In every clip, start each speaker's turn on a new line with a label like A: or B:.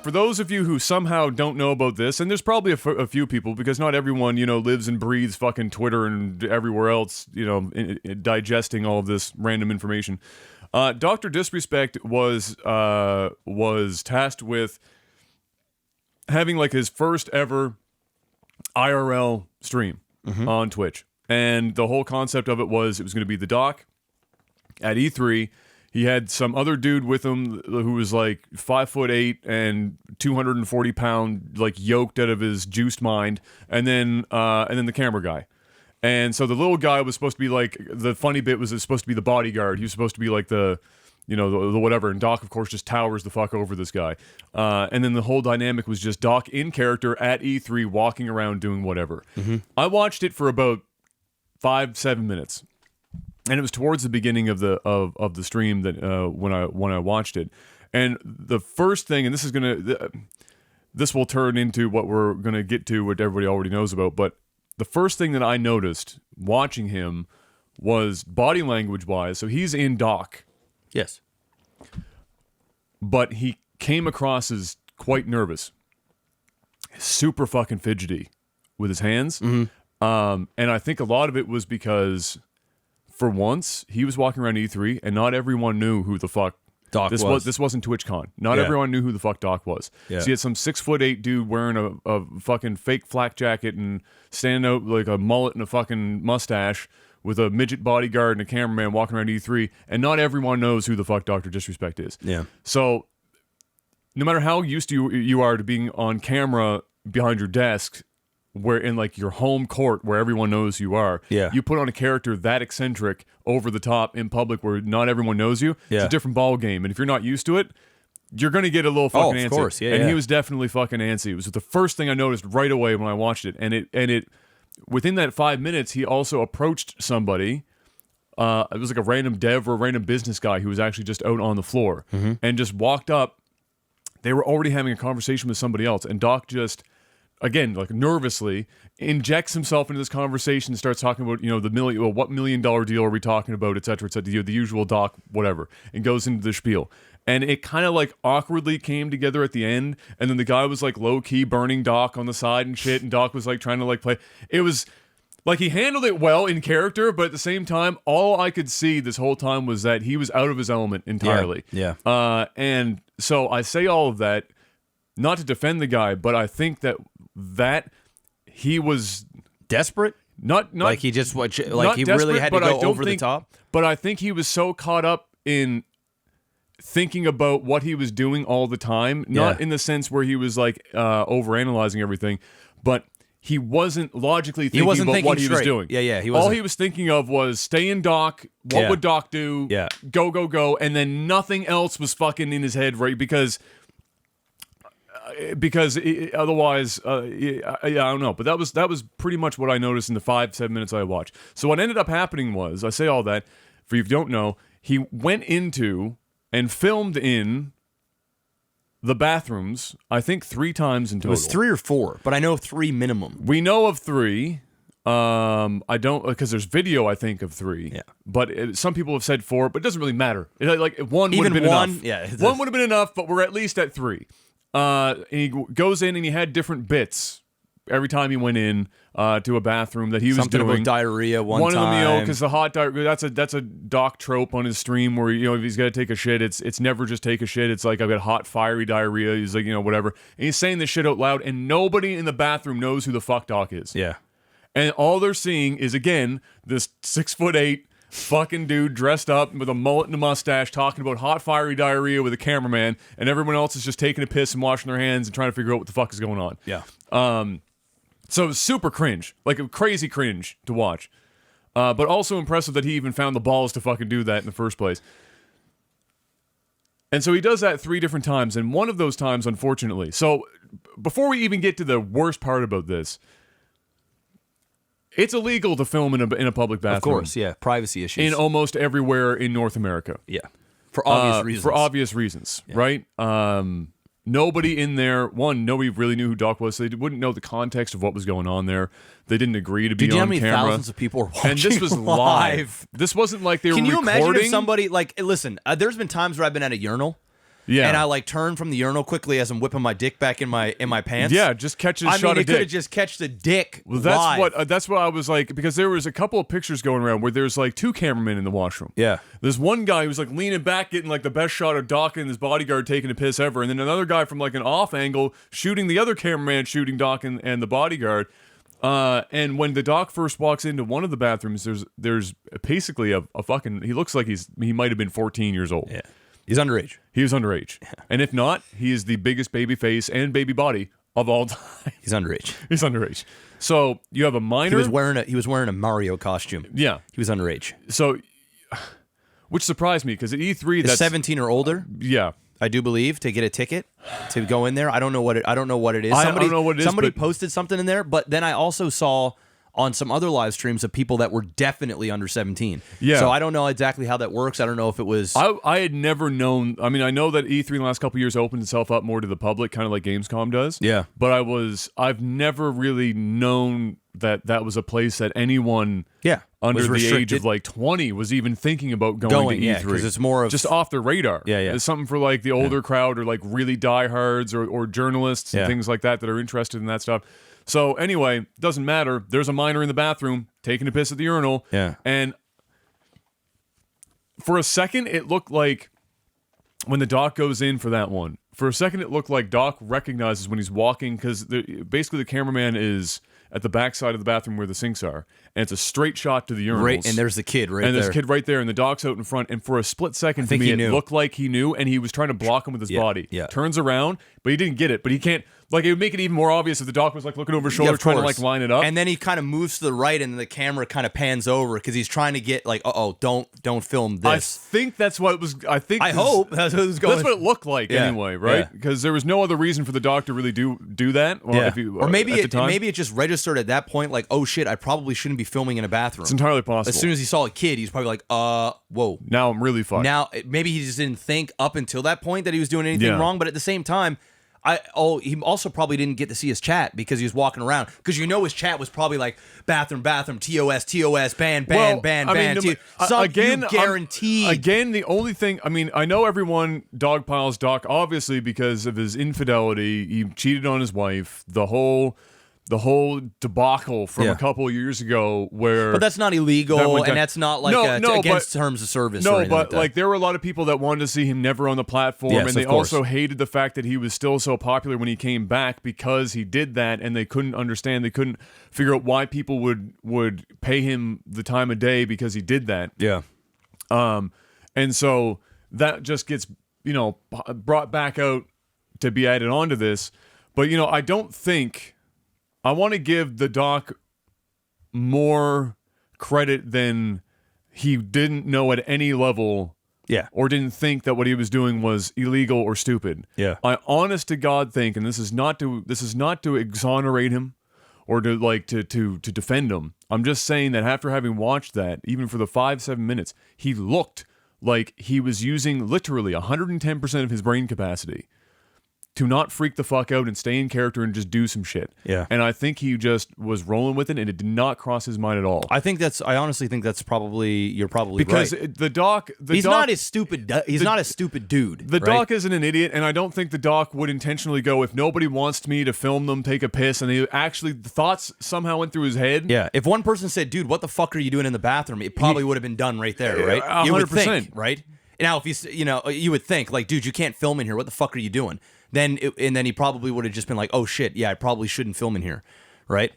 A: for those of you who somehow don't know about this, and there's probably a few people, because not everyone, lives and breathes fucking Twitter and everywhere else, digesting all of this random information. Dr. Disrespect was tasked with having like his first ever IRL stream on Twitch. And the whole concept of it was going to be the doc at E3. He had some other dude with him who was like 5'8" and 240 pound, like yoked out of his juiced mind, and then the camera guy. And so the little guy was supposed to be like, the funny bit was supposed to be the bodyguard. He was supposed to be like the whatever. And Doc, of course, just towers the fuck over this guy. And then the whole dynamic was just Doc in character at E3, walking around doing whatever. I watched it for about 5-7 minutes. And it was towards the beginning of the stream that when I watched it, and the first thing, and this will turn into what we're gonna get to, what everybody already knows about. But the first thing that I noticed watching him was body language wise. So he's in Doc,
B: yes,
A: but he came across as quite nervous, super fucking fidgety with his hands, and I think a lot of it was because, for once, he was walking around E3, and not everyone knew who the fuck
B: Doc was.
A: This wasn't TwitchCon. Not everyone knew who the fuck Doc was.
B: Yeah.
A: So you had some 6'8" dude wearing a fucking fake flak jacket and standing out like a mullet and a fucking mustache with a midget bodyguard and a cameraman walking around E3, and not everyone knows who the fuck Dr. Disrespect is.
B: Yeah.
A: So no matter how used to you are to being on camera behind your desk, where in like your home court where everyone knows you are, you put on a character that eccentric over the top in public where not everyone knows you, it's a different ball game. And if you're not used to it, you're going to get a little fucking antsy.
B: Of course,
A: he was definitely fucking antsy. It was the first thing I noticed right away when I watched it. And it within that 5 minutes, he also approached somebody. It was like a random dev or a random business guy who was actually just out on the floor and just walked up. They were already having a conversation with somebody else, and Doc just, again, like nervously, injects himself into this conversation and starts talking about, what $1 million deal are we talking about, et cetera, the usual Doc, whatever, and goes into the spiel. And it kind of like awkwardly came together at the end, and then the guy was like low-key burning Doc on the side and shit, and Doc was like trying to like play. It was like he handled it well in character, but at the same time, all I could see this whole time was that he was out of his element entirely.
B: Yeah.
A: And so I say all of that, not to defend the guy, but I think that he was
B: desperate.
A: Not
B: like he just like he
A: desperate,
B: really had to go over the top.
A: But I think he was so caught up in thinking about what he was doing all the time, not in the sense where he was like overanalyzing everything, but he wasn't logically thinking about what he was doing.
B: Yeah.
A: All he was thinking of was stay in Doc. What would Doc do?
B: Yeah.
A: Go, and then nothing else was fucking in his head, right? Because otherwise, I don't know. But that was pretty much what I noticed in the 5-7 minutes I watched. So what ended up happening was, I say all that, for you who don't know, he went into and filmed in the bathrooms, I think 3 times in total.
B: It was 3 or 4, but I know 3 minimum.
A: We know of 3. I don't, because there's video, I think, of 3.
B: Yeah.
A: But some people have said 4, but it doesn't really matter. Like one would have been enough.
B: Yeah.
A: One would have been enough, but we're at least at 3. And he goes in and he had different bits every time he went in to a bathroom that he was
B: Something
A: doing.
B: about diarrhea one time.
A: One of them, because the hot diarrhea, that's a Doc trope on his stream where, if he's got to take a shit, it's never just take a shit. It's like, I've got hot, fiery diarrhea. He's like, whatever. And he's saying this shit out loud, and nobody in the bathroom knows who the fuck Doc is.
B: Yeah.
A: And all they're seeing is, again, this 6'8" fucking dude dressed up with a mullet and a mustache talking about hot, fiery diarrhea with a cameraman, and everyone else is just taking a piss and washing their hands and trying to figure out what the fuck is going on.
B: Yeah.
A: So it was super cringe, like a crazy cringe to watch. But also impressive that he even found the balls to fucking do that in the first place. And so he does that 3 different times, and one of those times, unfortunately. So before we even get to the worst part about this, it's illegal to film in a public bathroom.
B: Of course, yeah. Privacy issues.
A: In almost everywhere in North America.
B: Yeah. For obvious reasons.
A: For obvious reasons, right? Nobody in there, nobody really knew who Doc was, so they wouldn't know the context of what was going on there. They didn't agree to be on camera.
B: Do you know how many thousands of people were watching
A: and this was live. This wasn't like they were recording.
B: Can you imagine if somebody, like, listen, there's been times where I've been at a urinal,
A: Yeah.
B: And I like turn from the urinal quickly as I'm whipping my dick back in my pants.
A: Yeah, just catch a
B: I
A: shot
B: mean,
A: of
B: it could have
A: dick.
B: just catch the dick.
A: Well,
B: live.
A: that's what I was like, because there was a couple of pictures going around where there's like two cameramen in the washroom.
B: Yeah.
A: There's one guy who's like leaning back, getting like the best shot of Doc and his bodyguard taking a piss ever, and then another guy from like an off angle shooting the other cameraman shooting Doc and the bodyguard. And when the Doc first walks into one of the bathrooms, there's basically a fucking, he looks like he might have been 14 years old.
B: Yeah. He's underage.
A: He was underage. And if not, he is the biggest baby face and baby body of all time.
B: He's underage.
A: He's underage. So you have a minor.
B: He was wearing a Mario costume.
A: Yeah.
B: He was underage.
A: So, which surprised me because at E3,
B: He's
A: that's
B: 17 or older,
A: yeah.
B: I do believe, to get a ticket to go in there. I don't know what it is.
A: I don't know what it is,
B: Somebody
A: but-
B: posted something in there, but then I also saw on some other live streams of people that were definitely under 17.
A: Yeah.
B: So I don't know exactly how that works. I don't know if it was.
A: I had never known. I mean, I know that E3 in the last couple of years opened itself up more to the public, kind of like Gamescom does.
B: Yeah.
A: But I've never really known that was a place that anyone under
B: was
A: the age
B: restricted.
A: of like 20 was even thinking about going to E3.
B: Yeah, because it's more of
A: just off the radar.
B: Yeah, yeah.
A: It's something for like the older crowd or like really diehards or journalists and
B: Yeah.
A: things like that are interested in that stuff. So anyway, doesn't matter. There's a minor in the bathroom taking a piss at the urinal.
B: Yeah.
A: And for a second, it looked like when the Doc goes in for that one, for a second, it looked like Doc recognizes when he's walking, because basically the cameraman is at the backside of the bathroom where the sinks are, and it's a straight shot to the urinals.
B: Right, and there's the kid right
A: and
B: there.
A: there's a kid right there, and the Doc's out in front. And for a split second, to
B: think
A: me,
B: he
A: it
B: knew.
A: looked like he knew, and he was trying to block him with his body.
B: yeah.
A: Turns around, but he didn't get it. But he can't. Like, it would make it even more obvious if the Doc was like looking over his shoulder,
B: of
A: trying to
B: course.
A: like line it up.
B: And then he kind of moves to the right, and the camera kind of pans over because he's trying to get like, don't film
A: I
B: this.
A: think that's what it was. I think
B: I hope that's what it was going.
A: that's what it looked like
B: Yeah,
A: anyway, right?
B: yeah.
A: Because there was no other reason for the Doc to really do that. Or,
B: Yeah.
A: if you,
B: Or maybe
A: at the time.
B: maybe it just registered at that point, like, oh shit, I probably shouldn't be filming in a bathroom.
A: It's entirely possible.
B: As soon as he saw a kid, he's probably like, whoa.
A: Now I'm really fucked.
B: Now maybe he just didn't think up until that point that he was doing anything
A: Yeah.
B: wrong, but at the same time, he also probably didn't get to see his chat because he was walking around. Because his chat was probably like bathroom, TOS, ban,
A: Well,
B: ban,
A: I
B: ban.
A: mean,
B: Again,
A: I'm-
B: guaranteed.
A: Again, the only thing, I mean, I know everyone dogpiles Doc obviously because of his infidelity. He cheated on his wife. The whole debacle from
B: Yeah.
A: a couple of years ago, where
B: But that's not illegal,
A: That went down.
B: and that's not like
A: No,
B: against
A: but-
B: terms of service. or
A: no,
B: anything
A: but
B: that.
A: like there were a lot of people that wanted to see him never on the platform,
B: Yes,
A: and they
B: of course.
A: also hated the fact that he was still so popular when he came back because he did that, and they couldn't understand, they couldn't figure out why people would pay him the time of day because he did that.
B: yeah,
A: And so that just gets, brought back out to be added onto this. But, I don't think, I want to give the Doc more credit than he didn't know at any level
B: yeah,
A: or didn't think that what he was doing was illegal or stupid.
B: Yeah.
A: I honest to God think, and this is not to exonerate him or to defend him. I'm just saying that after having watched that, even for the 5-7 minutes, he looked like he was using literally 110% of his brain capacity to not freak the fuck out and stay in character and just do some shit.
B: Yeah.
A: And I think he just was rolling with it, and it did not cross his mind at all.
B: I honestly think that's you're probably
A: Because
B: right.
A: the Doc,
B: He's not a stupid. He's not a stupid dude.
A: the
B: right?
A: Doc isn't an idiot, and I don't think the Doc would intentionally go, if nobody wants me to film them take a piss, and he actually, the thoughts somehow went through his head.
B: Yeah, if one person said, "Dude, what the fuck are you doing in the bathroom?" It probably would have been done right there, right? You would
A: 100%.
B: think, right? Now, if you would think, like, "Dude, you can't film in here. What the fuck are you doing?" Then he probably would have just been like, "Oh shit, yeah, I probably shouldn't film in here," right?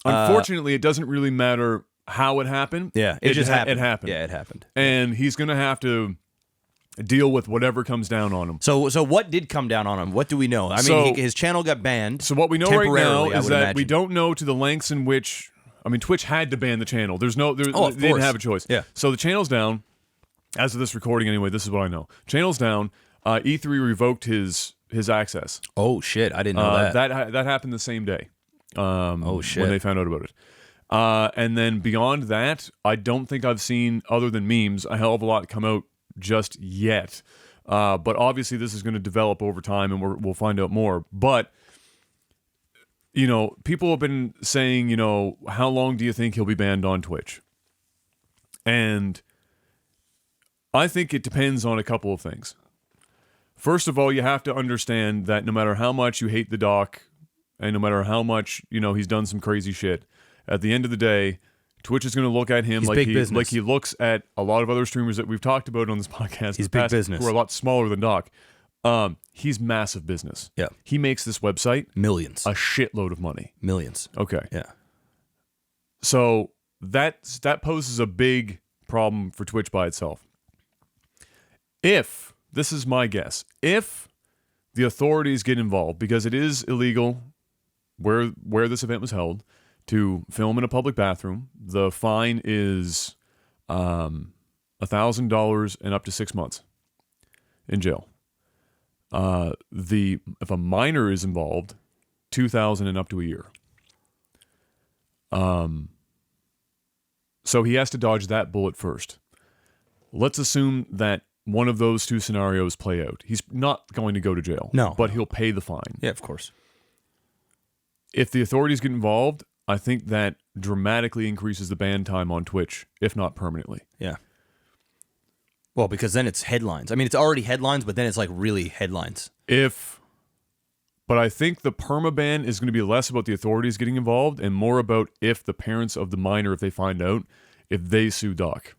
A: Unfortunately, it doesn't really matter how it happened.
B: Yeah, it just happened.
A: It happened.
B: Yeah, it happened.
A: And he's going to have to deal with whatever comes down on him.
B: So what did come down on him? What do we know? I mean,
A: So-
B: his channel got banned.
A: So what we know right now
B: temporarily, I
A: is
B: would
A: that
B: imagine.
A: we don't know to the lengths in which, I mean, Twitch had to ban the channel. They
B: of
A: didn't
B: course.
A: have a choice.
B: Yeah.
A: So the channel's down. As of this recording, anyway, this is what I know. Channel's down. E3 revoked his access.
B: Oh shit, I didn't know that.
A: That happened the same day.
B: Oh shit.
A: When they found out about it. And then beyond that, I don't think I've seen, other than memes, a hell of a lot come out just yet. But obviously, this is going to develop over time, and we'll find out more. But people have been saying, how long do you think he'll be banned on Twitch? And I think it depends on a couple of things. First of all, you have to understand that no matter how much you hate the doc, and no matter how much he's done some crazy shit, at the end of the day, Twitch is going to look at him like he looks at a lot of other streamers that we've talked about on this podcast.
B: He's big business.
A: Who are a lot smaller than Doc. He's massive business.
B: Yeah.
A: He makes this website
B: millions,
A: a shitload of money.
B: Millions.
A: Okay.
B: Yeah.
A: So that poses a big problem for Twitch by itself. If, this is my guess, if the authorities get involved, because it is illegal where this event was held to film in a public bathroom, the fine is $1,000 and up to 6 months in jail. If a minor is involved, $2,000 and up to a year. So he has to dodge that bullet first. Let's assume that one of those two scenarios play out. He's not going to go to jail.
B: No.
A: But he'll pay the fine.
B: Yeah, of course.
A: If the authorities get involved, I think that dramatically increases the ban time on Twitch, if not permanently.
B: Yeah. Well, because then it's headlines. I mean, it's already headlines, but then it's like really headlines.
A: But I think the permaban is going to be less about the authorities getting involved and more about if the parents of the minor, if they find out, if they sue Doc.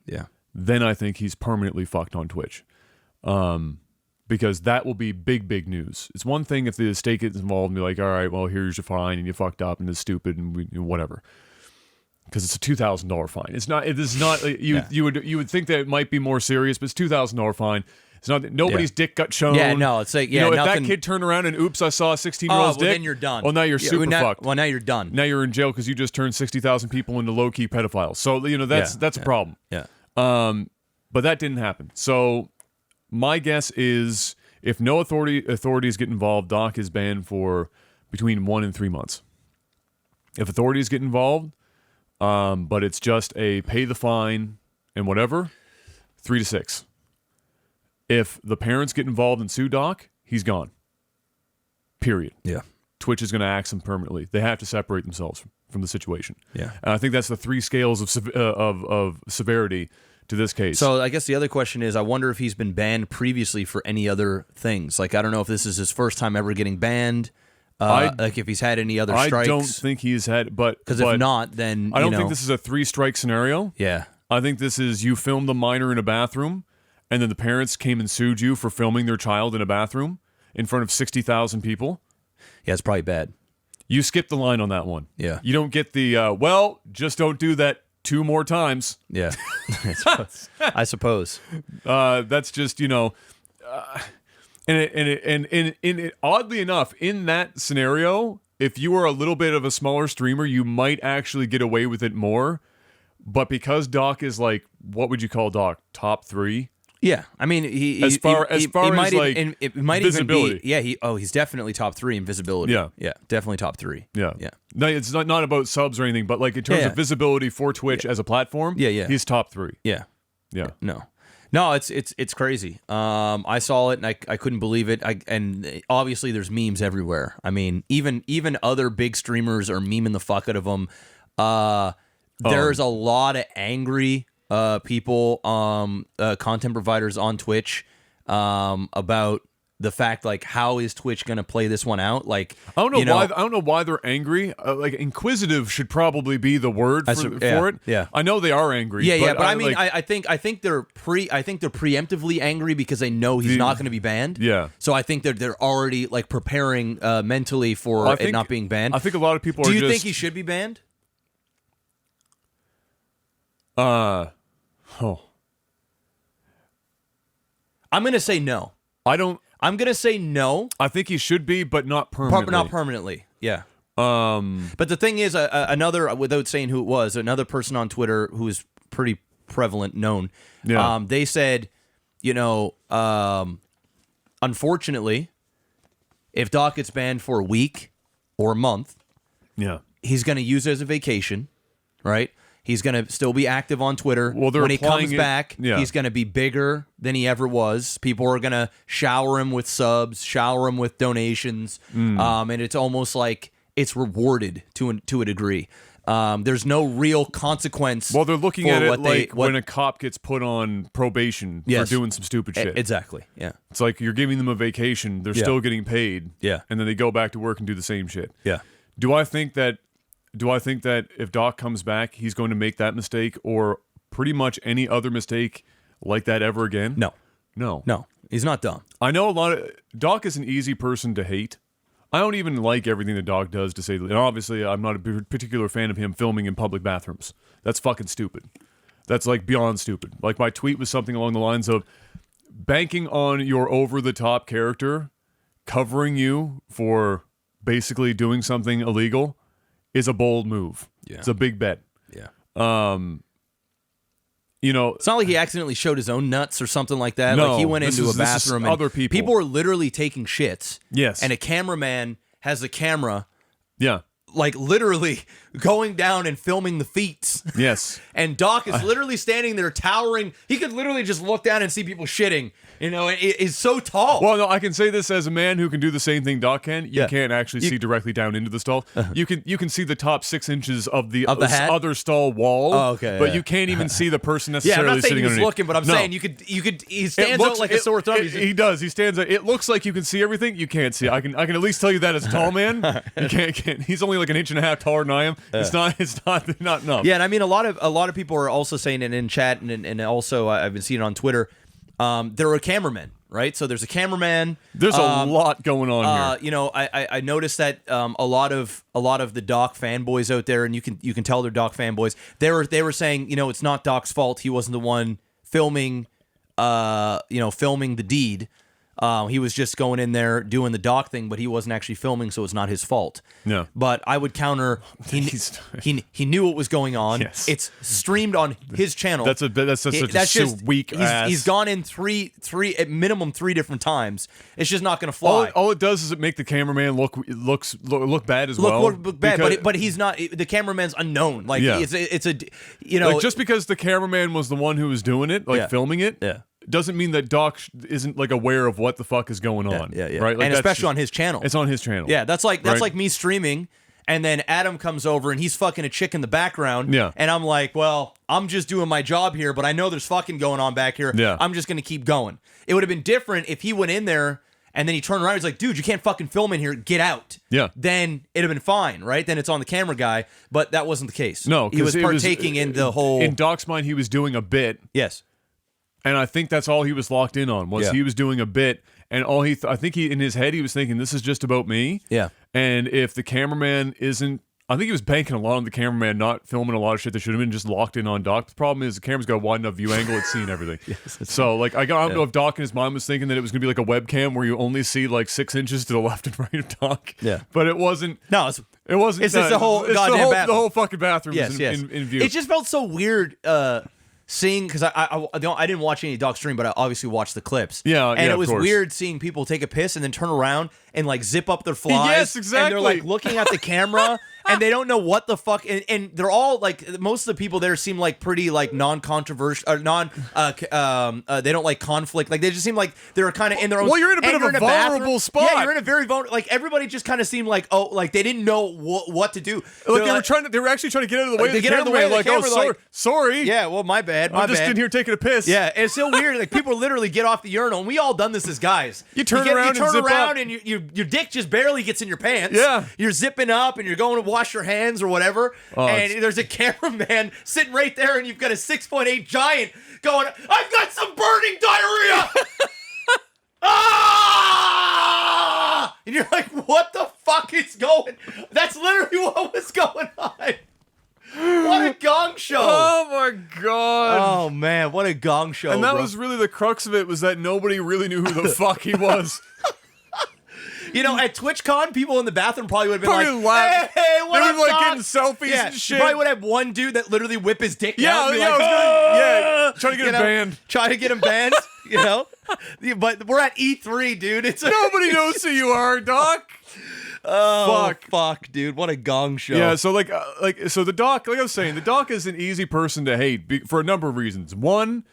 B: Yeah.
A: Then I think he's permanently fucked on Twitch. Because that will be big news. It's one thing if the state gets involved and be like, all right, well, here's your fine and you fucked up and it's stupid and whatever. Because it's a $2,000 fine. It's not. It is not. You would think that it might be more serious, but it's $2,000 fine. It's not. Nobody's dick got shown.
B: Yeah, no. It's like
A: if that kid turned around and oops, I saw a 16-year-old's dick.
B: Then you're done.
A: Well, now you're super fucked.
B: Well, now you're done.
A: Now you're in jail because you just turned 60,000 people into low-key pedophiles. So that's a problem.
B: Yeah.
A: But that didn't happen. So my guess is if no authorities get involved, Doc is banned for between 1 and 3 months. If authorities get involved, but it's just a pay the fine and whatever, 3 to 6. If the parents get involved and sue Doc, he's gone. Period.
B: Yeah.
A: Twitch is going to axe him permanently. They have to separate themselves from the situation.
B: Yeah.
A: And I think that's the 3 scales of severity to this case.
B: So I guess the other question is, I wonder if he's been banned previously for any other things. Like, I don't know if this is his first time ever getting banned. Like if he's had any other strikes.
A: I don't think he's had,
B: because if not, then
A: I don't think this is a 3-strike scenario.
B: Yeah.
A: I think this is you filmed the minor in a bathroom, and then the parents came and sued you for filming their child in a bathroom in front of 60,000 people.
B: Yeah, it's probably bad.
A: You skipped the line on that one.
B: Yeah.
A: You don't get the, just don't do that 2 more times.
B: Yeah. I suppose.
A: That's just, and oddly enough, in that scenario, if you were a little bit of a smaller streamer, you might actually get away with it more. But because Doc is like, what would you call Doc? Top 3?
B: Yeah, I mean, he
A: might visibility.
B: Even be, yeah, he's definitely top 3 in visibility.
A: Yeah,
B: definitely top 3.
A: Yeah. No, it's not about subs or anything, but like in terms of visibility for Twitch as a platform, he's top 3.
B: Yeah. No, it's crazy. I saw it and I couldn't believe it. And obviously there's memes everywhere. I mean, even other big streamers are memeing the fuck out of them. There's a lot of angry people, content providers on Twitch, about the fact, like, how is Twitch going to play this one out? Like,
A: I don't know why they're angry. Like, inquisitive should probably be the word for it.
B: Yeah,
A: I know they are angry.
B: Yeah, but I mean, I think they're preemptively angry because they know he's not going to be banned.
A: Yeah.
B: So I think they're already like preparing mentally for it not being banned.
A: I think a lot of people.
B: Do you think he should be banned? I'm gonna say no. I'm gonna say no.
A: I think he should be, but not permanently.
B: Not permanently. Yeah. But the thing is, another, without saying who it was, another person on Twitter who is pretty prevalent, known.
A: Yeah.
B: They said, unfortunately, if Doc gets banned for a week or a month, he's gonna use it as a vacation, right? He's going to still be active on Twitter.
A: Well,
B: when he comes back, he's going to be bigger than he ever was. People are going to shower him with subs, shower him with donations, and it's almost like it's rewarded to a degree. There's no real consequence.
A: Well, they're looking
B: for
A: at it
B: what they-
A: like
B: what-
A: when a cop gets put on probation
B: Yes.
A: for doing some stupid shit.
B: Exactly. Yeah.
A: It's like you're giving them a vacation. They're
B: Yeah.
A: still getting paid.
B: Yeah.
A: And then they go back to work and do the same shit.
B: Yeah.
A: Do I think that if Doc comes back, he's going to make that mistake or pretty much any other mistake like that ever again?
B: No.
A: No.
B: No. He's not dumb.
A: I know Doc is an easy person to hate. I don't even like everything that Doc does, to say, and obviously I'm not a particular fan of him filming in public bathrooms. That's fucking stupid. That's like beyond stupid. Like my tweet was something along the lines of banking on your over-the-top character covering you for basically doing something illegal is a bold move.
B: Yeah.
A: It's a big bet.
B: Yeah.
A: You know,
B: It's not like he accidentally showed his own nuts or something like that.
A: No,
B: Like he went
A: this
B: into
A: is-
B: a
A: this is
B: bathroom and
A: other people.
B: people were literally taking shits.
A: Yes.
B: And a cameraman has a camera,
A: yeah.
B: like literally going down and filming the feats.
A: Yes.
B: And Doc is literally standing there towering. He could literally just look down and see people shitting. You know, it is so tall.
A: Well, no, I can say this as a man who can do the same thing Doc can. You
B: Yeah.
A: can't actually see directly down into the stall. You can see the top 6 inches of the,
B: Of the hat?
A: other stall wall.
B: Oh, okay,
A: But
B: yeah.
A: you can't even see the person
B: yeah, I'm
A: necessarily
B: not saying
A: sitting
B: he was
A: underneath.
B: looking, but I'm
A: No.
B: saying you could. He
A: It
B: stands
A: looks-
B: out like a sore thumb.
A: He does. He stands out. It looks like you can see everything. You can't see. I can at least tell you that as a tall man. You can't. He's only like an inch and a half taller than I am. It's not enough.
B: Yeah, and I mean a lot of people are also saying it in chat and also I've been seeing it on Twitter. There are cameramen, right? So there's a cameraman.
A: There's a lot going on here.
B: You know, I noticed that a lot of the Doc fanboys out there, and you can tell they're Doc fanboys. They were saying, you know, it's not Doc's fault. He wasn't the one filming the deed. He was just going in there doing the Doc thing, but he wasn't actually filming, so it's not his fault.
A: No.
B: But I would counter. He knew what was going on.
A: Yes.
B: It's streamed on his channel.
A: That's such a weak ass.
B: He's gone in three at minimum 3 different times. It's just not going to fly.
A: All it does is it make the cameraman look bad as well.
B: Look bad,
A: because-
B: but he's not. The cameraman's unknown. Like
A: Yeah.
B: it's a you know
A: like just because the cameraman was the one who was doing it, like
B: Yeah.
A: filming it,
B: Yeah.
A: doesn't mean that Doc isn't like aware of what the fuck is going on.
B: yeah.
A: Right, like,
B: and
A: that's
B: especially
A: just-
B: on his channel.
A: It's on his channel.
B: Yeah, that's
A: Right.
B: like me streaming, and then Adam comes over and he's fucking a chick in the background.
A: Yeah.
B: And I'm like, well, I'm just doing my job here, but I know there's fucking going on back here.
A: Yeah.
B: I'm just gonna keep going. It would have been different if he went in there and then he turned around. He's like, dude, you can't fucking film in here. Get out.
A: Yeah.
B: Then it'd have been fine, right? Then it's on the camera guy. But that wasn't the case.
A: No,
B: he was
A: 'cause it
B: partaking in the whole.
A: In Doc's mind, he was doing a bit,
B: Yes.
A: and I think that's all he was locked in on was
B: Yeah.
A: he was doing a bit, and all I think he in his head he was thinking this is just about me.
B: Yeah.
A: And if the cameraman isn't, I think he was banking a lot on the cameraman not filming a lot of shit that should have been just locked in on Doc. The problem is the camera's got a wide enough view angle; it's seeing everything. So, like, I don't know if Doc in his mind was thinking that it was going to be like a webcam where you only see like 6 inches to the left and right of Doc.
B: Yeah.
A: But it wasn't.
B: No, it's
A: It wasn't.
B: It's just the whole
A: it's
B: goddamn
A: the whole,
B: bathroom.
A: The whole fucking bathroom
B: yes,
A: is
B: yes.
A: in view.
B: It just felt so weird seeing, because I didn't watch any Doc stream, but I obviously watched the clips.
A: Yeah,
B: and
A: yeah,
B: it
A: of
B: was
A: course.
B: weird seeing people take a piss and then turn around and like zip up their flies.
A: Yes,
B: And they're
A: exactly.
B: like looking at the camera. And they don't know what the fuck, and they're all like, most of the people there seem like pretty like non-controversial, or they don't like conflict. Like they just seem like they're kind of in their own.
A: Well, you're in a bit
B: and
A: of a
B: you're in
A: vulnerable
B: bathroom.
A: spot.
B: Yeah, you're in a very vulnerable. Like everybody just kind of seemed like, oh, like they didn't know what to do.
A: like
B: They're
A: they were actually trying to get out of the way.
B: Like,
A: of
B: they
A: the
B: get out of the way of
A: cameraman,
B: the
A: like,
B: camera,
A: oh,
B: like-
A: sorry.
B: Yeah, well, my bad.
A: I'm just in here taking a piss.
B: Yeah, and it's so weird. Like people literally get off the urinal, and we all done this as guys.
A: You turn around
B: you
A: and
B: turn
A: zip
B: around,
A: up.
B: and your dick just barely gets in your pants.
A: Yeah.
B: you're zipping up, and you're going to wash your hands or whatever.
A: Oh,
B: and
A: it's-
B: there's a cameraman sitting right there, and you've got a 6'8" giant going, "I've got some burning diarrhea." Ah! And you're like, what the fuck is going? That's literally what was going on. What a gong show!
A: Oh my god.
B: Oh man, what a gong show!
A: And that
B: bro.
A: was really the crux of it, was that nobody really knew who the fuck he was.
B: You know, at TwitchCon, people in the bathroom probably would have been
A: Probably
B: like,
A: laugh-
B: hey, what
A: they
B: up,
A: were like
B: dog?"
A: getting selfies
B: Yeah,
A: and
B: you
A: shit.
B: probably would have one dude that literally whip his dick
A: Yeah,
B: down and be
A: yeah,
B: like,
A: I was gonna-
B: "Ah!"
A: yeah, trying to get
B: You
A: him
B: know,
A: banned.
B: Trying to get him banned, you know? But we're at E3, dude. It's
A: Nobody knows who you are, Doc.
B: Oh, fuck, dude. What a gong show.
A: Yeah, so so the Doc, like I was saying, the Doc is an easy person to hate for a number of reasons. One,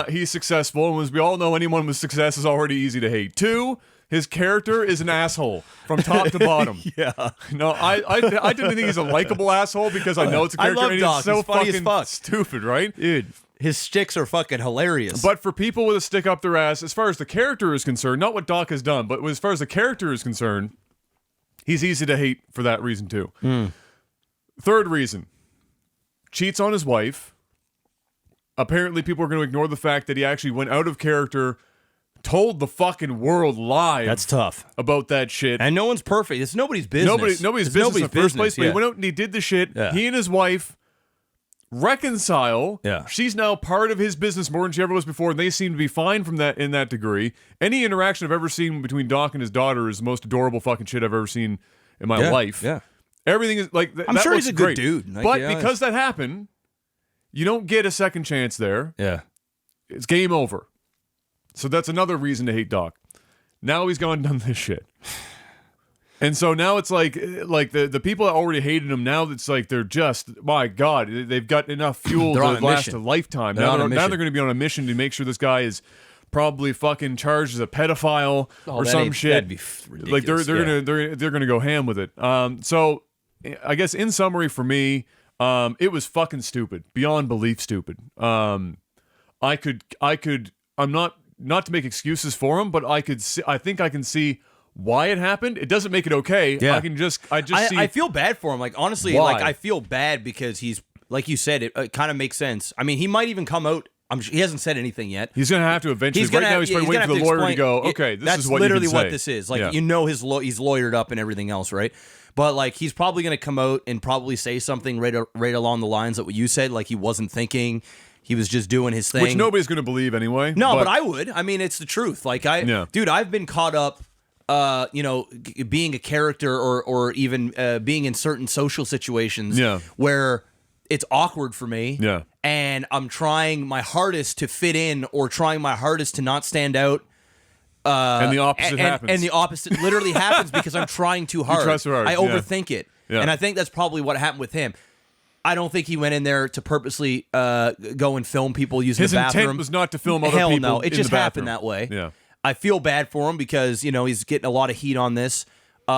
A: he's successful, and as we all know, anyone with success is already easy to hate. Two, his character is an asshole from top to bottom.
B: Yeah.
A: No, I didn't think he's a likable asshole because I know it's a character
B: love
A: and
B: Doc.
A: he's so
B: He's funny as
A: fucking
B: fuck.
A: stupid, right?
B: Dude, his sticks are fucking hilarious.
A: But for people with a stick up their ass, as far as the character is concerned, not what Doc has done, but as far as the character is concerned, he's easy to hate for that reason too. Third reason, cheats on his wife. Apparently, people are going to ignore the fact that he actually went out of character, told the fucking world live.
B: That's tough.
A: About that shit.
B: And no one's perfect. It's nobody's business.
A: Nobody's business in the first place. But
B: yeah.
A: he went out and he did the shit.
B: Yeah.
A: He and his wife reconcile.
B: Yeah.
A: She's now part of his business more than she ever was before, and they seem to be fine from that in that degree. Any interaction I've ever seen between Doc and his daughter is the most adorable fucking shit I've ever seen in my life.
B: Yeah.
A: Everything is like
B: I'm
A: that
B: sure
A: looks
B: he's a good
A: great.
B: dude. Like,
A: But
B: yeah,
A: because that happened, you don't get a second chance there.
B: Yeah.
A: It's game over. So that's another reason to hate Doc. Now he's gone and done this shit. And so now it's like the people that already hated him, now it's like they're just, my God, they've got enough fuel
B: They're
A: to
B: on a
A: last
B: mission.
A: a lifetime.
B: They're
A: Now
B: on a
A: they're
B: mission.
A: going to be on a mission to make sure this guy is probably fucking charged as a pedophile or some shit.
B: That'd be ridiculous.
A: Like
B: yeah.
A: they're gonna go ham with it. So I guess in summary for me, it was fucking stupid, beyond belief stupid. I'm not to make excuses for him, but I think I can see why it happened. It doesn't make it okay.
B: Yeah.
A: I
B: feel bad for him. Like, honestly,
A: Why?
B: like I feel bad because he's, like you said, it kind of makes sense. I mean, he might even come out. He hasn't said anything yet.
A: He's gonna have to eventually.
B: He's gonna
A: right now, he's probably waiting for the lawyer to go. Okay, this is what
B: literally
A: you can say.
B: what this is. Like,
A: Yeah.
B: you know, he's lawyered up and everything else, right? But like, he's probably gonna come out and probably say something right along the lines of what you said. Like, he wasn't thinking. He was just doing his thing.
A: Which nobody's gonna believe anyway.
B: No, but I would. I mean, it's the truth. Like, dude, I've been caught up, being a character or even being in certain social situations where it's awkward for me.
A: Yeah.
B: And I'm trying my hardest to fit in or trying my hardest to not stand out.
A: And the opposite happens.
B: And the opposite literally happens because I'm trying too hard.
A: You try so hard,
B: I
A: yeah.
B: overthink it.
A: Yeah.
B: And I think that's probably what happened with him. I don't think he went in there to purposely go and film people using
A: His
B: the bathroom.
A: intent was not to film other
B: Hell
A: people
B: no. It
A: in
B: just
A: the
B: happened
A: bathroom.
B: that way.
A: Yeah.
B: I feel bad for him because, he's getting a lot of heat on this. Do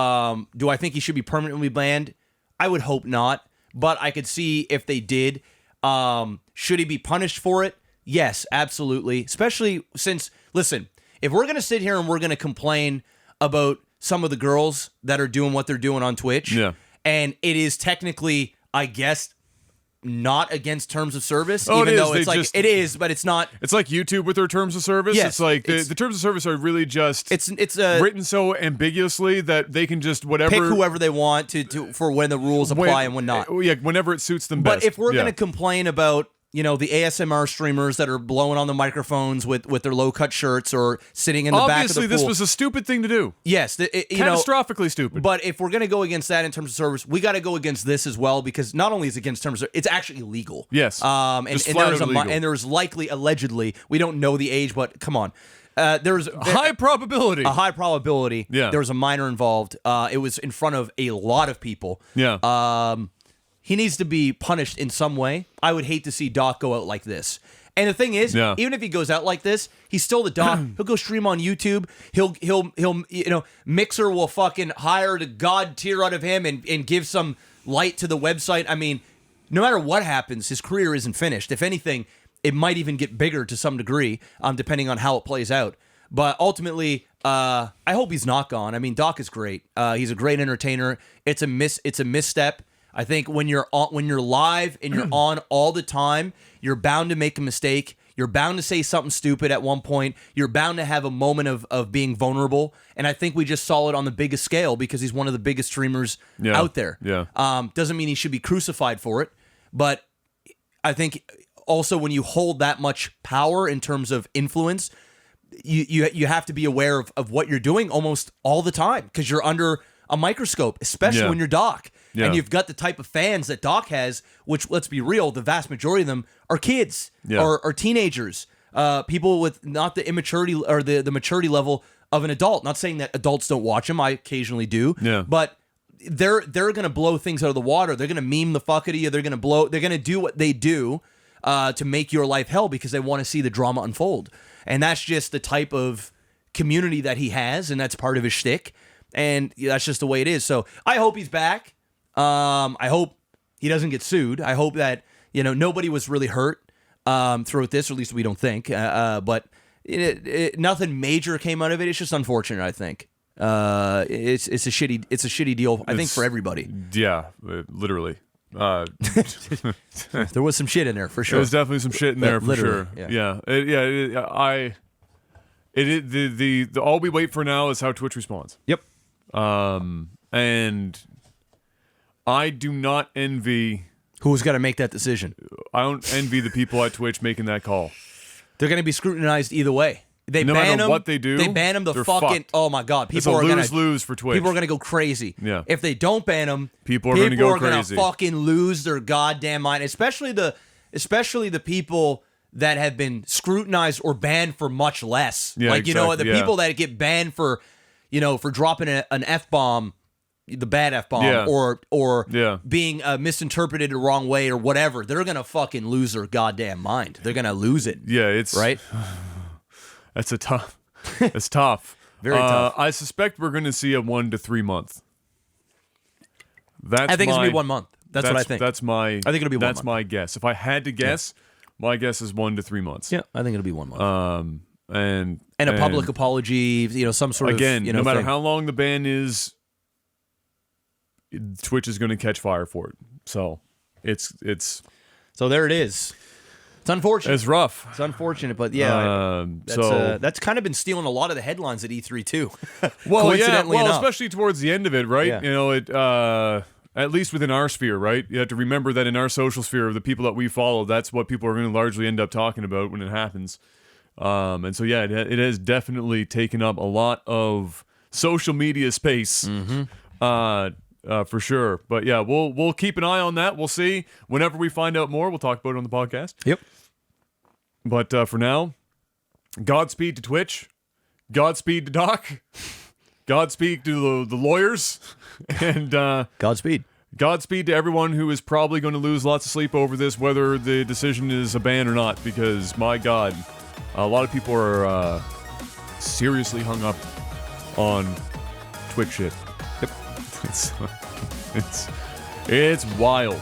B: I think he should be permanently banned? I would hope not. But I could see if they did. Should he be punished for it? Yes, absolutely. Especially since, listen, if we're going to sit here and we're going to complain about some of the girls that are doing what they're doing on Twitch, and it is technically, I guess, not against terms of service, even though it's like, it is, but it's not.
A: It's like YouTube with their terms of service.
B: Yes,
A: it's like the terms of service are really just
B: It's
A: written so ambiguously that they can just whatever
B: pick whoever they want to for when the rules apply and when not.
A: Yeah, whenever it suits them
B: But
A: best.
B: if we're going to complain about, the ASMR streamers that are blowing on the microphones with their low-cut shirts or sitting in the back of the
A: obviously
B: pool.
A: this was a stupid thing to do.
B: Yes,
A: Catastrophically stupid.
B: But if we're going to go against that in terms of service, we got to go against this as well because not only is it against terms of, it's actually illegal.
A: Yes. Just flat out illegal.
B: And there's likely, allegedly, we don't know the age, but come on. There's
A: high probability.
B: a high probability.
A: Yeah.
B: There was a minor involved. It was in front of a lot of people.
A: Yeah.
B: He needs to be punished in some way. I would hate to see Doc go out like this. And the thing is, even if he goes out like this, he's still the Doc. He'll go stream on YouTube. He'll Mixer will fucking hire the god tier out of him and give some light to the website. I mean, no matter what happens, his career isn't finished. If anything, it might even get bigger to some degree, depending on how it plays out. But ultimately, I hope he's not gone. I mean, Doc is great. He's a great entertainer. It's a misstep. I think when you're live and you're on all the time, you're bound to make a mistake. You're bound to say something stupid at one point. You're bound to have a moment of being vulnerable. And I think we just saw it on the biggest scale because he's one of the biggest streamers out there.
A: Yeah.
B: Doesn't mean he should be crucified for it. But I think also when you hold that much power in terms of influence, you have to be aware of what you're doing almost all the time because you're under a microscope, especially when you're Doc.
A: Yeah.
B: And you've got the type of fans that Doc has, which, let's be real, the vast majority of them are kids or teenagers, people with not the immaturity or the maturity level of an adult. Not saying that adults don't watch them. I occasionally do.
A: Yeah.
B: But they're going to blow things out of the water. They're going to meme the fuck out of you. They're going to do what they do to make your life hell because they want to see the drama unfold. And that's just the type of community that he has, and that's part of his shtick. And that's just the way it is. So I hope he's back. I hope he doesn't get sued. I hope that, nobody was really hurt throughout this, or at least we don't think. But nothing major came out of it. It's just unfortunate, I think. It's a shitty deal, I think, for everybody.
A: Yeah, literally.
B: There was some shit in there for sure.
A: There was definitely some shit in there for sure.
B: Yeah.
A: All we wait for now is how Twitch responds.
B: Yep.
A: And I do not envy.
B: Who's got to make that decision?
A: I don't envy the people at Twitch making that call.
B: They're going to be scrutinized either way. They
A: no
B: ban
A: matter
B: them,
A: what they do,
B: they ban them.
A: they're
B: Fucking
A: fucked.
B: oh my god,
A: It's
B: people
A: a
B: are gonna
A: lose for Twitch.
B: People are gonna go crazy.
A: Yeah.
B: If they don't ban them,
A: people are gonna go crazy.
B: Gonna fucking lose their goddamn mind. Especially the people that have been scrutinized or banned for much less.
A: Yeah,
B: like
A: exactly,
B: the people that get banned for, for dropping an F-bomb. The bad F-bomb
A: Yeah.
B: or
A: Yeah.
B: being misinterpreted the wrong way or whatever, they're gonna fucking lose their goddamn mind. They're gonna lose it.
A: Yeah, it's
B: right.
A: That's a tough. It's tough.
B: Very tough.
A: I suspect we're going to see a 1 to 3 month.
B: I think it's gonna be 1 month. That's what I think.
A: That's my.
B: I think it'll be 1 month.
A: That's my guess. If I had to guess, my guess is 1 to 3 months.
B: Yeah, I think it'll be 1 month.
A: And
B: a public apology, some sort
A: again,
B: of
A: no matter
B: thing.
A: how long the ban is, Twitch is going to catch fire for it. So it's
B: So there it is. It's unfortunate.
A: It's rough.
B: It's unfortunate, but yeah,
A: so
B: that's kind of been stealing a lot of the headlines at E3 too.
A: well, yeah,
B: Coincidentally enough.
A: especially towards the end of it, right?
B: Yeah.
A: It at least within our sphere, right? You have to remember that in our social sphere, the people that we follow, that's what people are going to largely end up talking about when it happens. And so yeah, it has definitely taken up a lot of social media space. For sure. But yeah, we'll keep an eye on that. We'll see. Whenever we find out more, we'll talk about it on the podcast.
B: Yep.
A: But for now, Godspeed to Twitch. Godspeed to Doc. Godspeed to the lawyers. And
B: Godspeed.
A: Godspeed to everyone who is probably going to lose lots of sleep over this, whether the decision is a ban or not, because my God, a lot of people are seriously hung up on Twitch shit. It's wild.